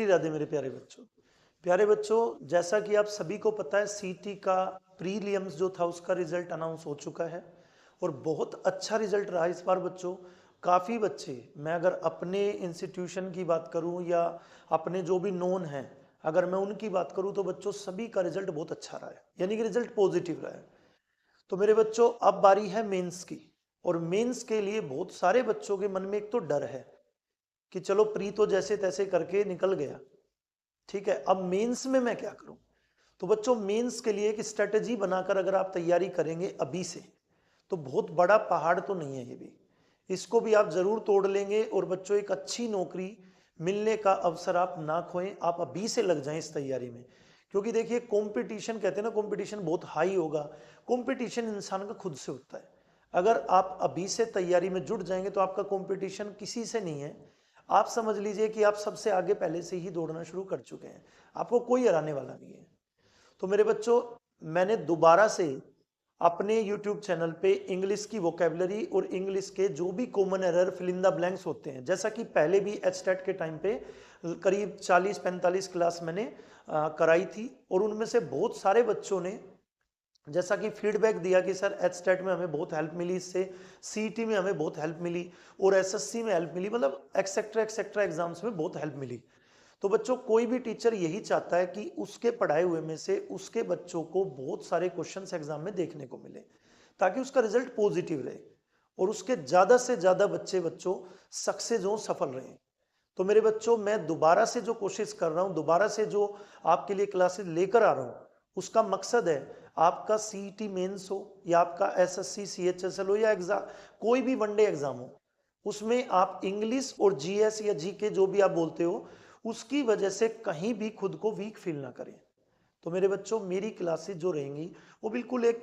राधे मेरे प्यारे बच्चों, जैसा कि आप सभी को पता है सीटी का प्रीलिम्स जो था उसका रिजल्ट अनाउंस हो चुका है और बहुत अच्छा रिजल्ट रहा इस बार बच्चों। काफ़ी बच्चे, मैं अगर अपने इंस्टीट्यूशन की बात करूं या अपने जो भी नोन हैं, अगर मैं उनकी बात करूं तो बच्चों सभी का रिजल्ट बहुत अच्छा रहा है, यानी कि रिजल्ट पॉजिटिव रहा है। तो मेरे बच्चों अब बारी है मेंस की, और मेंस के लिए बहुत सारे बच्चों के मन में एक तो डर है कि चलो प्री तो जैसे तैसे करके निकल गया, ठीक है, अब मेंस में मैं क्या करूं। तो बच्चों मेंस के लिए एक स्ट्रेटेजी बनाकर अगर आप तैयारी करेंगे अभी से, तो बहुत बड़ा पहाड़ तो नहीं है ये भी, इसको भी आप जरूर तोड़ लेंगे। और बच्चों एक अच्छी नौकरी मिलने का अवसर आप ना खोएं, आप अभी से लग जाएं इस तैयारी में। क्योंकि देखिए कंपटीशन कहते हैं ना, कंपटीशन बहुत हाई होगा। कंपटीशन इंसान का खुद से होता है। अगर आप अभी से तैयारी में जुट जाएंगे तो आपका कंपटीशन किसी से नहीं है। आप समझ लीजिए कि आप सबसे आगे पहले से ही दौड़ना शुरू कर चुके हैं, आपको कोई हराने वाला नहीं है। तो मेरे बच्चों मैंने दोबारा से अपने YouTube चैनल पे इंग्लिश की वोकेबलरी और इंग्लिश के जो भी common error fill in the blanks होते हैं, जैसा कि पहले भी एचटेट के टाइम पे करीब 40-45 क्लास मैंने कराई थी, और उनमें से बहुत सारे बच्चों ने जैसा कि फीडबैक दिया कि सर एचटेट में हमें बहुत हेल्प मिली, इससे सीईटी में हमें बहुत हेल्प मिली और एसएससी में हेल्प मिली, मतलब एक्सेट्रा एग्जाम्स में बहुत हेल्प मिली। तो बच्चों कोई भी टीचर यही चाहता है कि उसके पढ़ाए हुए में से उसके बच्चों को बहुत सारे क्वेश्चंस एग्जाम में देखने को मिले, ताकि उसका रिजल्ट पॉजिटिव रहे और उसके ज़्यादा से ज़्यादा बच्चों सक्सेस हो, सफल रहें। तो मेरे बच्चों मैं दोबारा से जो कोशिश कर रहा हूँ, दोबारा से जो आपके लिए क्लासेस लेकर आ रहा हूँ, उसका मकसद है आपका सीईटी मेंस हो या आपका एसएससी सीएचएसएल हो या एग्जाम कोई भी वनडे एग्जाम हो, उसमें आप इंग्लिश और जीएस या जीके जो भी आप बोलते हो, उसकी वजह से कहीं भी खुद को वीक फील ना करें। तो मेरे बच्चों मेरी क्लासेस जो रहेंगी वो बिल्कुल एक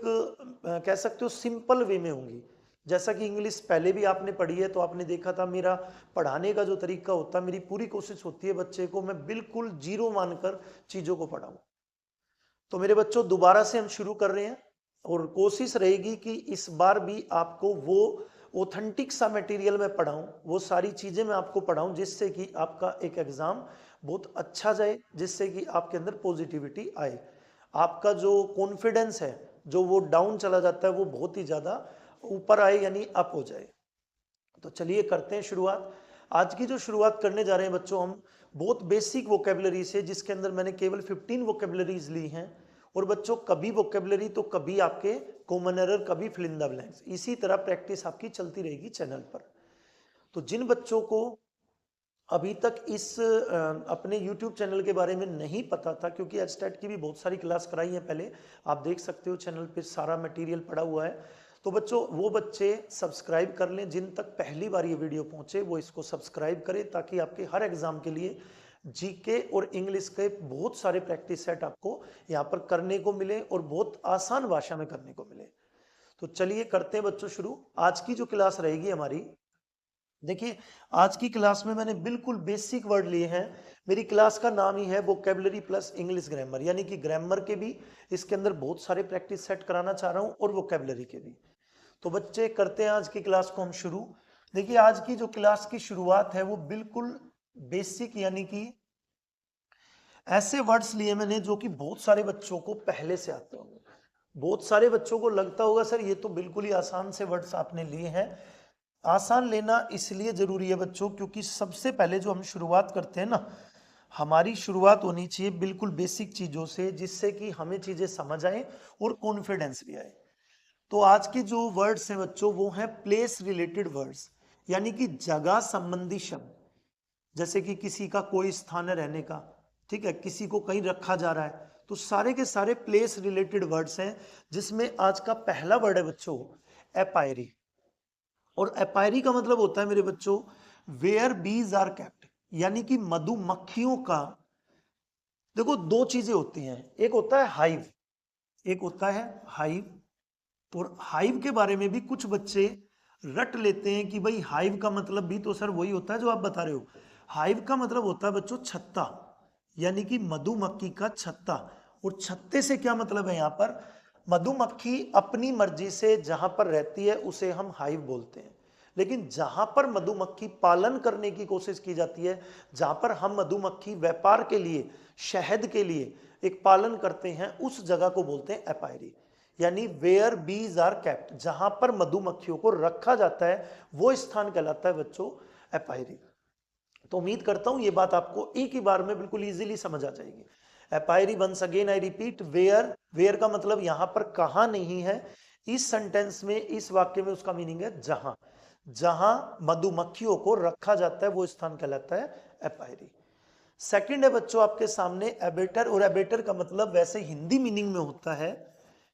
कह सकते हो सिंपल वे में होंगी। जैसा कि इंग्लिश पहले भी आपने पढ़ी है तो आपने देखा था मेरा पढ़ाने का जो तरीका होता है, मेरी पूरी कोशिश होती है बच्चे को मैं बिल्कुल जीरो मानकर चीज़ों को पढ़ाऊं। तो मेरे बच्चों दोबारा से हम शुरू कर रहे हैं और कोशिश रहेगी कि इस बार भी आपको वो ऑथेंटिक सा मटेरियल मैं पढ़ाऊं, वो सारी चीज़ें मैं आपको पढ़ाऊं जिससे कि आपका एक एग्ज़ाम बहुत अच्छा जाए, जिससे कि आपके अंदर पॉजिटिविटी आए, आपका जो कॉन्फिडेंस है जो वो डाउन चला जाता है वो बहुत ही ज़्यादा ऊपर आए, यानी अप हो जाए। तो चलिए करते हैं शुरुआत। आज की जो शुरुआत करने जा रहे हैं बच्चों हम बहुत बेसिक वोकेबलरी से, जिसके अंदर मैंने केवल 15 वोकेबलरीज ली हैं। और बच्चों कभी वोकेबलरी तो कभी आपके कॉमन एरर, कभी फिल इन द ब्लैंक्स, इसी तरह प्रैक्टिस आपकी चलती रहेगी चैनल पर। तो जिन बच्चों को अभी तक इस अपने YouTube चैनल के बारे में नहीं पता था, क्योंकि एचटेट की भी बहुत सारी क्लास कराई है पहले, आप देख सकते हो चैनल पे सारा मटेरियल पड़ा हुआ है। तो बच्चों वो बच्चे सब्सक्राइब कर लें, जिन तक पहली बार ये वीडियो पहुंचे वो इसको सब्सक्राइब करें, ताकि आपके हर एग्जाम के लिए जीके और इंग्लिश के बहुत सारे प्रैक्टिस सेट आपको यहाँ पर करने को मिले और बहुत आसान भाषा में करने को मिले। तो चलिए करते हैं बच्चों शुरू। आज की जो क्लास रहेगी हमारी, देखिए आज की क्लास में मैंने बिल्कुल बेसिक वर्ड लिए हैं। मेरी क्लास का नाम ही है वोकेबलरी प्लस इंग्लिश ग्रामर, यानी कि ग्रामर के भी इसके अंदर बहुत सारे प्रैक्टिस सेट कराना चाह रहा हूं और वोकेबलरी के भी। तो बच्चे करते हैं आज की क्लास को हम शुरू। देखिए आज की जो क्लास की शुरुआत है वो बिल्कुल बेसिक, यानी कि ऐसे वर्ड्स लिए मैंने जो कि बहुत सारे बच्चों को पहले से आते होंगे। बहुत सारे बच्चों को लगता होगा सर ये तो बिल्कुल ही आसान से वर्ड्स आपने लिए हैं। आसान लेना इसलिए जरूरी है बच्चों क्योंकि सबसे पहले जो हम शुरुआत करते हैं ना, हमारी शुरुआत होनी चाहिए बिल्कुल बेसिक चीजों से, जिससे कि हमें चीजें समझ आए और कॉन्फिडेंस भी आए। तो आज के जो वर्ड्स हैं बच्चों वो हैं प्लेस रिलेटेड वर्ड्स, यानी कि जगह संबंधी शब्द। जैसे कि किसी का कोई स्थान है रहने का, ठीक है, किसी को कहीं रखा जा रहा है, तो सारे के सारे प्लेस रिलेटेड वर्ड्स हैं। जिसमें आज का पहला वर्ड है बच्चों एपायरी। और एपायरी का मतलब होता है मेरे बच्चों वेयर बीज आर केप्ट, यानी कि मधुमक्खियों का। देखो दो चीजें होती हैं, एक होता है हाइव, एक होता है हाइव। और हाइव के बारे में भी कुछ बच्चे रट लेते हैं कि भाई हाइव का मतलब भी तो सर वही होता है जो आप बता रहे हो। हाइव का मतलब होता है बच्चों छत्ता, यानी कि मधुमक्खी का छत्ता। और छत्ते से क्या मतलब है यहाँ पर, मधुमक्खी अपनी मर्जी से जहां पर रहती है उसे हम हाइव बोलते हैं। लेकिन जहां पर मधुमक्खी पालन करने की कोशिश की जाती है, जहां पर हम मधुमक्खी व्यापार के लिए, शहद के लिए एक पालन करते हैं, उस जगह को बोलते हैं एपायरी। यानी वेयर बीज आर कैप्ट, जहां पर मधुमक्खियों को रखा जाता है वो स्थान कहलाता है बच्चों एपायरी। तो उम्मीद करता हूं ये बात आपको एक ही बार में बिल्कुल इजीली समझ आ जाएगी। Apiary, once again I repeat, where, where का मतलब यहां पर कहां नहीं है। इस सेंटेंस में, इस वाक्य में उसका मीनिंग है जहां, जहां मधुमक्खियों को रखा जाता है वो स्थान कहलाता है एपायरी। सेकंड है बच्चों आपके सामने एबेटर, और एबेटर का मतलब वैसे हिंदी मीनिंग में होता है,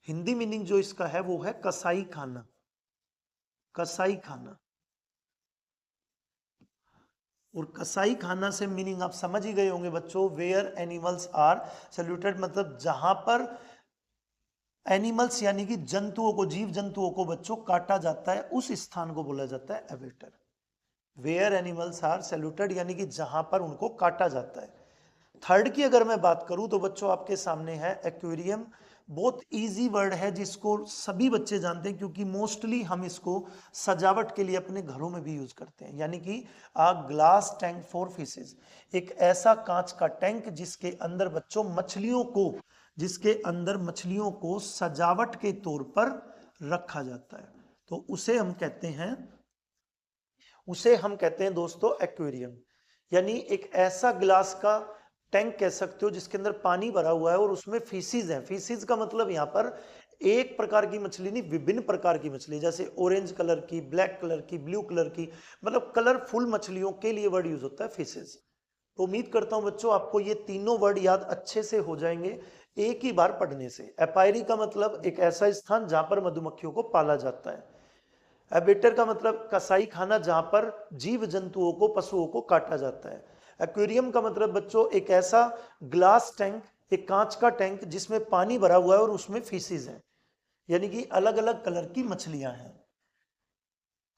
हिंदी मीनिंग जो इसका है वो है कसाई खाना, कसाई खाना। और कसाई खाना से मीनिंग आप समझ ही गए होंगे बच्चों, वेयर एनिमल्स आर सैल्यूटेड, मतलब जहां पर एनिमल्स यानी कि जंतुओं को, जीव जंतुओं को बच्चों काटा जाता है, उस स्थान को बोला जाता है एबेटर। वेयर एनिमल्स आर सैल्यूटेड यानी कि जहां पर उनको काटा जाता है। थर्ड की अगर मैं बात करूं तो बच्चों आपके सामने है एक्वेरियम। बहुत इजी वर्ड है जिसको सभी बच्चे जानते हैं, क्योंकि मोस्टली हम इसको सजावट के लिए अपने घरों में भी यूज करते हैं। यानी कि आ ग्लास टैंक फॉर फिशेज, एक ऐसा कांच का टैंक जिसके अंदर बच्चों मछलियों को, जिसके अंदर मछलियों को सजावट के तौर पर रखा जाता है, तो उसे हम कहते हैं, उसे हम कहते हैं दोस्तों एक्वेरियम। यानी एक ऐसा ग्लास का टैंक कह सकते हो जिसके अंदर पानी भरा हुआ है और उसमें फिशीज है। फिशीज का मतलब यहाँ पर एक प्रकार की मछली नहीं, विभिन्न प्रकार की मछली, जैसे ऑरेंज कलर की, ब्लैक कलर की, ब्लू कलर की, मतलब कलरफुल मछलियों के लिए वर्ड यूज होता है फिशेज। तो उम्मीद करता हूं बच्चों आपको ये तीनों वर्ड याद अच्छे से हो जाएंगे एक ही बार पढ़ने से। एपायरी का मतलब एक ऐसा स्थान जहां पर मधुमक्खियों को पाला जाता है। एबेटर का मतलब कसाई खाना जहां पर जीव जंतुओं को, पशुओं को काटा जाता है। एक्वेरियम का मतलब बच्चों एक ऐसा ग्लास टैंक, एक कांच का टैंक जिसमें पानी भरा हुआ है और उसमें फिशेज हैं, यानी कि अलग अलग कलर की मछलियां हैं।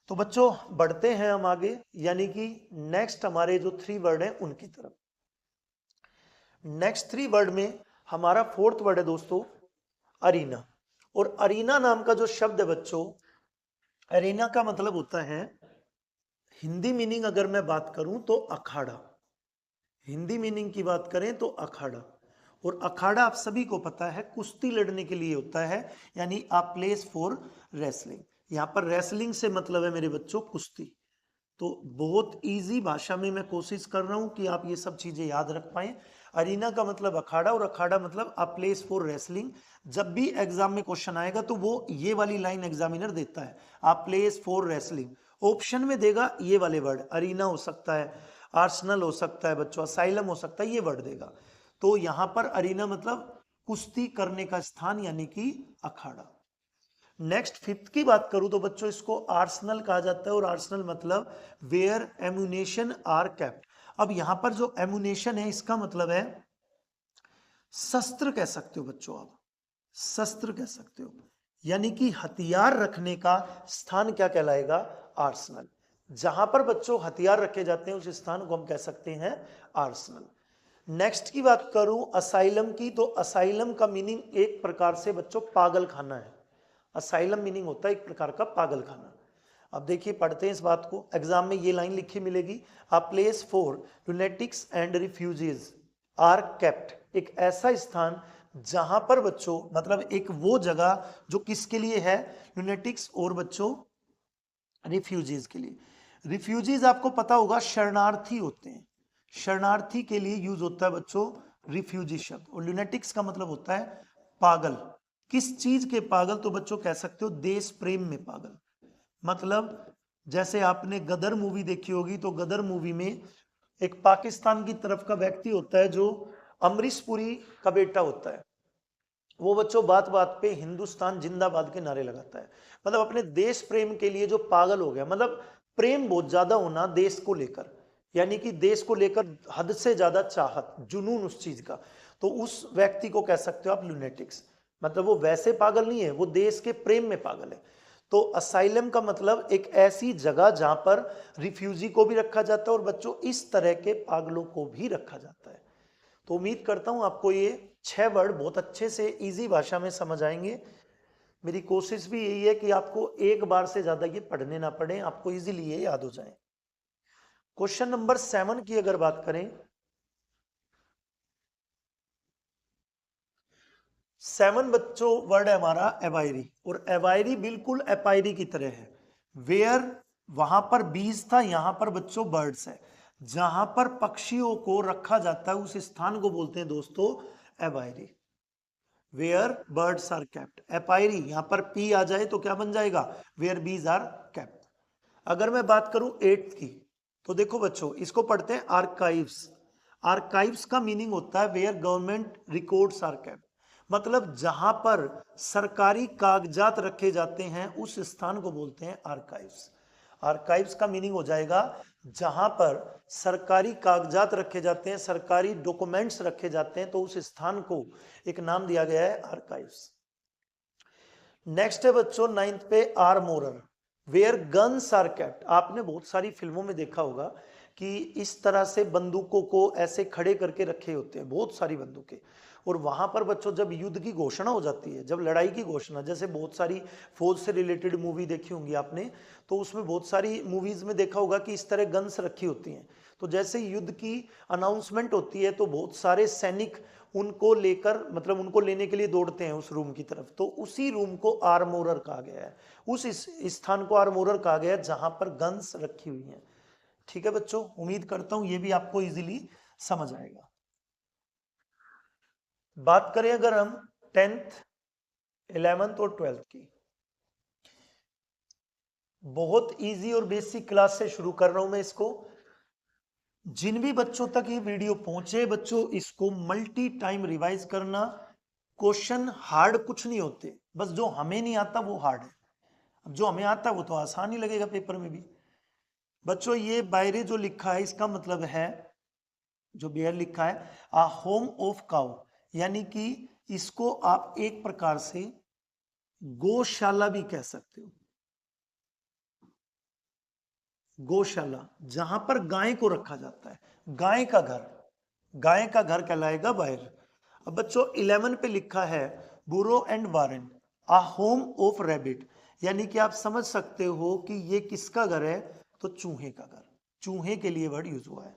तो बच्चों बढ़ते हैं हम आगे, यानी कि नेक्स्ट हमारे जो 3 वर्ड हैं उनकी तरफ। नेक्स्ट 3 वर्ड में हमारा फोर्थ वर्ड है दोस्तों अरीना। और अरीना नाम का जो शब्द है बच्चों, अरीना का मतलब होता है, हिंदी मीनिंग अगर मैं बात करूं तो अखाड़ा, हिंदी मीनिंग की बात करें तो अखाड़ा। और अखाड़ा आप सभी को पता है कुश्ती लड़ने के लिए होता है, यानी अ प्लेस फॉर रेसलिंग। यहां पर रेसलिंग से मतलब है मेरे बच्चों कुश्ती। तो बहुत इजी भाषा में मैं कोशिश कर रहा हूं कि आप ये सब चीजें याद रख पाए। अरीना का मतलब अखाड़ा और अखाड़ा मतलब अ प्लेस फॉर रेसलिंग। जब भी एग्जाम में क्वेश्चन आएगा तो वो ये वाली लाइन एग्जामिनर देता है, अ प्लेस फॉर रेसलिंग। ऑप्शन में देगा ये वाले वर्ड, अरीना हो सकता है, आर्सेनल हो सकता है बच्चों, असाइलम हो सकता है, ये वर्ड देगा। तो यहां पर अरीना मतलब कुश्ती करने का स्थान, यानी कि अखाड़ा। नेक्स्ट फिफ्थ की बात करूं तो बच्चों इसको आर्सेनल कहा जाता है, और आर्सेनल मतलब वेयर एम्यूनेशन आर केप्ट। अब यहां पर जो एम्यूनेशन है इसका मतलब है शस्त्र कह सकते हो बच्चों, आप शस्त्र कह सकते हो, यानी कि हथियार रखने का स्थान क्या कहलाएगा, आर्सेनल। जहां पर बच्चों हथियार रखे जाते हैं उस स्थान को हम कह सकते हैं आर्सेनल। नेक्स्ट की बात करूं असाइलम की, तो असाइलम का मीनिंग एक प्रकार से बच्चों पागल खाना है। असाइलम मीनिंग होता है एक प्रकार का पागल खाना। अब देखिए पढ़ते हैं इस बात को, एग्जाम में ये लाइन लिखी मिलेगी, a place for lunatics and refugees are kept, एक ऐसा स्थान जहां पर बच्चों मतलब एक वो जगह जो किसके लिए है, लुनेटिक्स और बच्चों रिफ्यूजीज के लिए। रिफ्यूजीज आपको पता होगा शरणार्थी होते हैं, शरणार्थी के लिए यूज होता है बच्चों रिफ्यूजी शब्द। और लुनेटिक्स का मतलब होता है पागल। किस चीज के पागल, तो बच्चों कह सकते हो देश प्रेम में पागल। मतलब जैसे आपने गदर मूवी देखी होगी, तो गदर मूवी में एक पाकिस्तान की तरफ का व्यक्ति होता है जो अमरीश पुरी का बेटा होता है, वो बच्चों बात बात पे हिंदुस्तान जिंदाबाद के नारे लगाता है। मतलब अपने देश प्रेम के लिए जो पागल हो गया, मतलब प्रेम बहुत ज्यादा होना देश को लेकर, यानी कि देश को लेकर हद से ज्यादा चाहत, जुनून उस चीज का, तो उस व्यक्ति को कह सकते हो आप लुनेटिक्स। मतलब वो वैसे पागल नहीं है, वो देश के प्रेम में पागल है। तो असाइलम का मतलब एक ऐसी जगह जहां पर रिफ्यूजी को भी रखा जाता है और बच्चों इस तरह के पागलों को भी रखा जाता है। तो उम्मीद करता हूं आपको ये 6 वर्ड बहुत अच्छे से इजी भाषा में समझ आएंगे। मेरी कोशिश भी यही है कि आपको एक बार से ज्यादा ये पढ़ने ना पड़े, आपको इजीली ये याद हो जाए। क्वेश्चन नंबर 7 की अगर बात करें, 7 बच्चों वर्ड है हमारा एवायरी, और एवायरी बिल्कुल एपायरी की तरह है। वेयर वहां पर बीज था, यहां पर बच्चों बर्ड्स है। जहां पर पक्षियों को रखा जाता है उस स्थान को बोलते हैं दोस्तों aviary. Where birds are kept, एपायरी, यहां पर पी आ जाए तो क्या बन जाएगा, वेयर बीज आर केप्ट। अगर मैं बात करूं 8th की, तो देखो बच्चों इसको पढ़ते हैं आर्काइव्स। आर्काइव्स का मीनिंग होता है where government records are kept, मतलब जहां पर सरकारी कागजात रखे जाते हैं उस स्थान को बोलते हैं आर्काइव्स। आर्काइव्स का मीनिंग हो जाएगा जहां पर सरकारी कागजात रखे जाते हैं, सरकारी डॉक्यूमेंट्स रखे जाते हैं, तो उस स्थान को एक नाम दिया गया है आर्काइव्स। नेक्स्ट है बच्चों 9th पे armourer, where guns are kept. आपने बहुत सारी फिल्मों में देखा होगा कि इस तरह से बंदूकों को ऐसे खड़े करके रखे होते हैं, बहुत सारी बंदूकें। और वहां पर बच्चों जब युद्ध की घोषणा हो जाती है, जब लड़ाई की घोषणा, जैसे बहुत सारी फौज से रिलेटेड मूवी देखी होंगी आपने, तो उसमें बहुत सारी मूवीज में देखा होगा कि इस तरह गन्स रखी होती हैं। तो जैसे युद्ध की अनाउंसमेंट होती है तो बहुत सारे सैनिक उनको लेकर, मतलब उनको लेने के लिए दौड़ते हैं उस रूम की तरफ, तो उसी रूम को आर्मोरर कहा गया है, उस स्थान को आर्मोरर कहा गया है जहां पर गन्स रखी हुई हैं। ठीक है बच्चों, उम्मीद करता हूं ये भी आपको इजीली समझ आएगा। बात करें अगर हम 10th 11th और 12th की, बहुत इजी और बेसिक क्लास से शुरू कर रहा हूं मैं इसको। जिन भी बच्चों तक ये वीडियो पहुंचे बच्चों, इसको मल्टी टाइम रिवाइज करना। क्वेश्चन हार्ड कुछ नहीं होते, बस जो हमें नहीं आता वो हार्ड है, अब जो हमें आता है वो तो आसान ही लगेगा पेपर में भी। बच्चों ये बायरे जो लिखा है इसका मतलब है, जो बेयर लिखा है, आ होम ऑफ काउ, यानी कि इसको आप एक प्रकार से गौशाला भी कह सकते हो। गौशाला जहां पर गाय को रखा जाता है, गाय का घर, गाय का घर कहलाएगा बायर। अब बच्चों 11 पे लिखा है burrow and warren, a home of rabbit, यानी कि आप समझ सकते हो कि ये किसका घर है, तो चूहे का घर, चूहे के लिए वर्ड यूज हुआ है।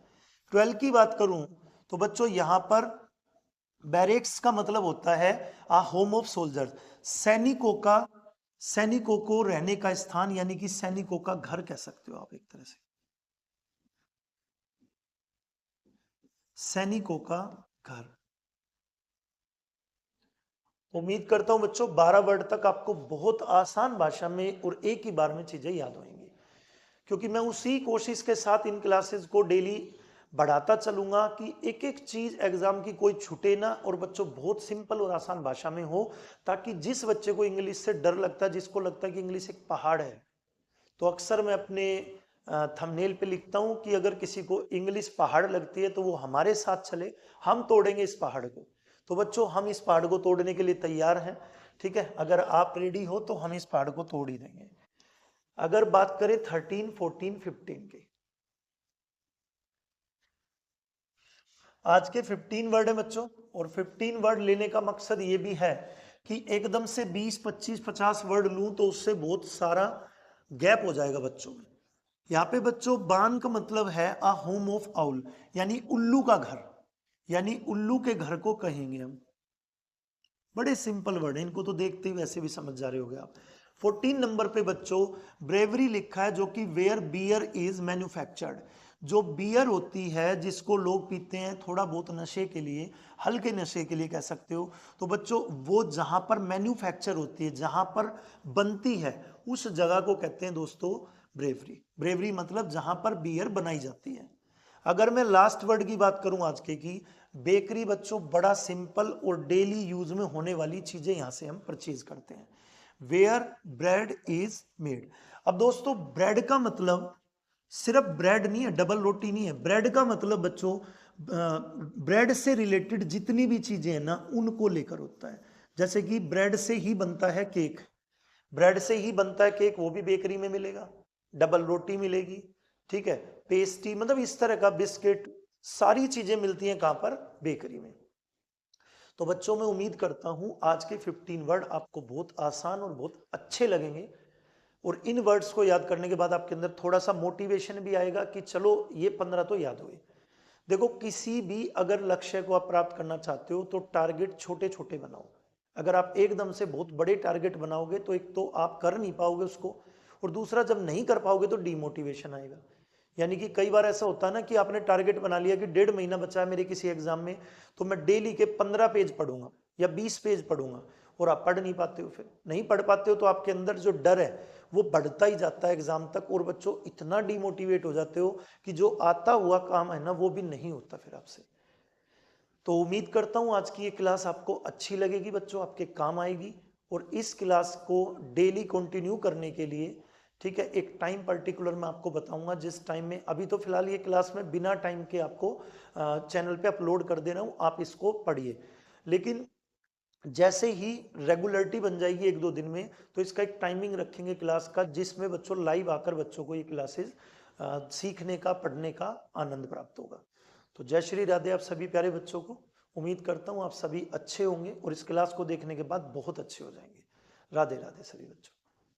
12 की बात करूं तो बच्चों यहां पर बैरेक्स का मतलब होता है आ होम ऑफ सोल्जर्स, सैनिकों का, सैनिकों को रहने का स्थान, यानी कि सैनिकों का घर कह सकते हो आप एक तरह से, सैनिकों का घर। उम्मीद करता हूं बच्चों 12 वर्ड तक आपको बहुत आसान भाषा में और एक ही बार में चीजें याद होंगी, क्योंकि मैं उसी कोशिश के साथ इन क्लासेस को डेली बढ़ाता चलूंगा कि एक एक चीज एग्जाम की कोई छूटे ना, और बच्चों बहुत सिंपल और आसान भाषा में हो, ताकि जिस बच्चे को इंग्लिश से डर लगता है, जिसको लगता है कि इंग्लिश एक पहाड़ है, तो अक्सर मैं अपने थंबनेल पे लिखता हूं कि अगर किसी को इंग्लिश पहाड़ लगती है तो वो हमारे साथ चले, हम तोड़ेंगे इस पहाड़ को। तो बच्चों हम इस पहाड़ को तोड़ने के लिए तैयार हैं, ठीक है, अगर आप रेडी हो तो हम इस पहाड़ को तोड़ ही देंगे। अगर बात करें 13 14 15 की, आज के 15 वर्ड है बच्चों, और 15 वर्ड लेने का मकसद ये भी है कि एकदम से 20 25 50 वर्ड लूं तो उससे बहुत सारा गैप हो जाएगा बच्चों में। यहाँ पे बच्चों बान का मतलब है अ होम ऑफ आउल, यानी उल्लू का घर, यानी उल्लू के घर को कहेंगे हम। बड़े सिंपल वर्ड है, इनको तो देखते ही वैसे भी समझ जा रहे होगे आप। 14 नंबर पे बच्चों ब्रेवरी लिखा है, जो कि वेयर बियर इज मैन्युफैक्चर्ड, जो बियर होती है जिसको लोग पीते हैं थोड़ा बहुत नशे के लिए, हल्के नशे के लिए कह सकते हो, तो बच्चों वो जहां पर मैन्युफैक्चर होती है, जहां पर बनती है, उस जगह को कहते हैं दोस्तों ब्रेवरी। ब्रेवरी मतलब जहां पर बियर बनाई जाती है। अगर मैं लास्ट वर्ड की बात करूं आज के की, बेकरी बच्चों बड़ा सिंपल और डेली यूज में होने वाली चीजें यहां से हम परचेज करते हैं, वेयर ब्रेड इज मेड। अब दोस्तों ब्रेड का मतलब सिर्फ ब्रेड नहीं है, डबल रोटी नहीं है, ब्रेड का मतलब बच्चों ब्रेड से रिलेटेड जितनी भी चीजें हैं ना उनको लेकर होता है। जैसे कि ब्रेड से ही बनता है केक, ब्रेड से ही बनता है केक, वो भी बेकरी में मिलेगा, डबल रोटी मिलेगी, ठीक है, पेस्ट्री, मतलब इस तरह का बिस्किट, सारी चीजें मिलती हैं कहां पर, बेकरी में। तो बच्चों मैं उम्मीद करता हूं आज के 15 वर्ड आपको बहुत आसान और बहुत अच्छे लगेंगे, और इन वर्ड्स को याद करने के बाद आपके अंदर थोड़ा सा मोटिवेशन भी आएगा कि चलो ये 15 तो याद हुए। देखो, किसी भी अगर लक्ष्य को आप प्राप्त करना चाहते हो तो टारगेट छोटे छोटे बनाओ। अगर आप एकदम से बहुत बड़े टारगेट बनाओगे तो एक तो आप कर नहीं पाओगे उसको, और दूसरा जब नहीं कर पाओगे तो डीमोटिवेशन आएगा। यानी कि कई बार ऐसा होता है ना कि आपने टारगेट बना लिया कि 1.5 महीना बचा है मेरे किसी एग्जाम में, तो मैं डेली के 15 पेज पढ़ूंगा या 20 पेज पढ़ूंगा, और आप पढ़ नहीं पाते हो। फिर नहीं पढ़ पाते हो तो आपके अंदर जो डर है वो बढ़ता ही जाता है एग्जाम तक, और बच्चों इतना डिमोटिवेट हो जाते हो कि जो आता हुआ काम है ना वो भी नहीं होता फिर आपसे। तो उम्मीद करता हूं आज की ये क्लास आपको अच्छी लगेगी बच्चों, आपके काम आएगी। और इस क्लास को डेली कंटिन्यू करने के लिए, ठीक है, एक टाइम पर्टिकुलर मैं आपको बताऊंगा जिस टाइम में, अभी तो फिलहाल ये क्लास में बिना टाइम के आपको चैनल पे अपलोड कर दे रहा हूं, आप इसको पढ़िए। लेकिन जैसे ही रेगुलरिटी बन जाएगी 1-2 दिन में, तो इसका एक टाइमिंग रखेंगे क्लास का जिसमें बच्चों लाइव आकर बच्चों को ये क्लासेस सीखने का, पढ़ने का आनंद प्राप्त होगा। तो जय श्री राधे आप सभी प्यारे बच्चों को। उम्मीद करता हूँ आप सभी अच्छे होंगे और इस क्लास को देखने के बाद बहुत अच्छे हो जाएंगे। राधे राधे सभी बच्चों।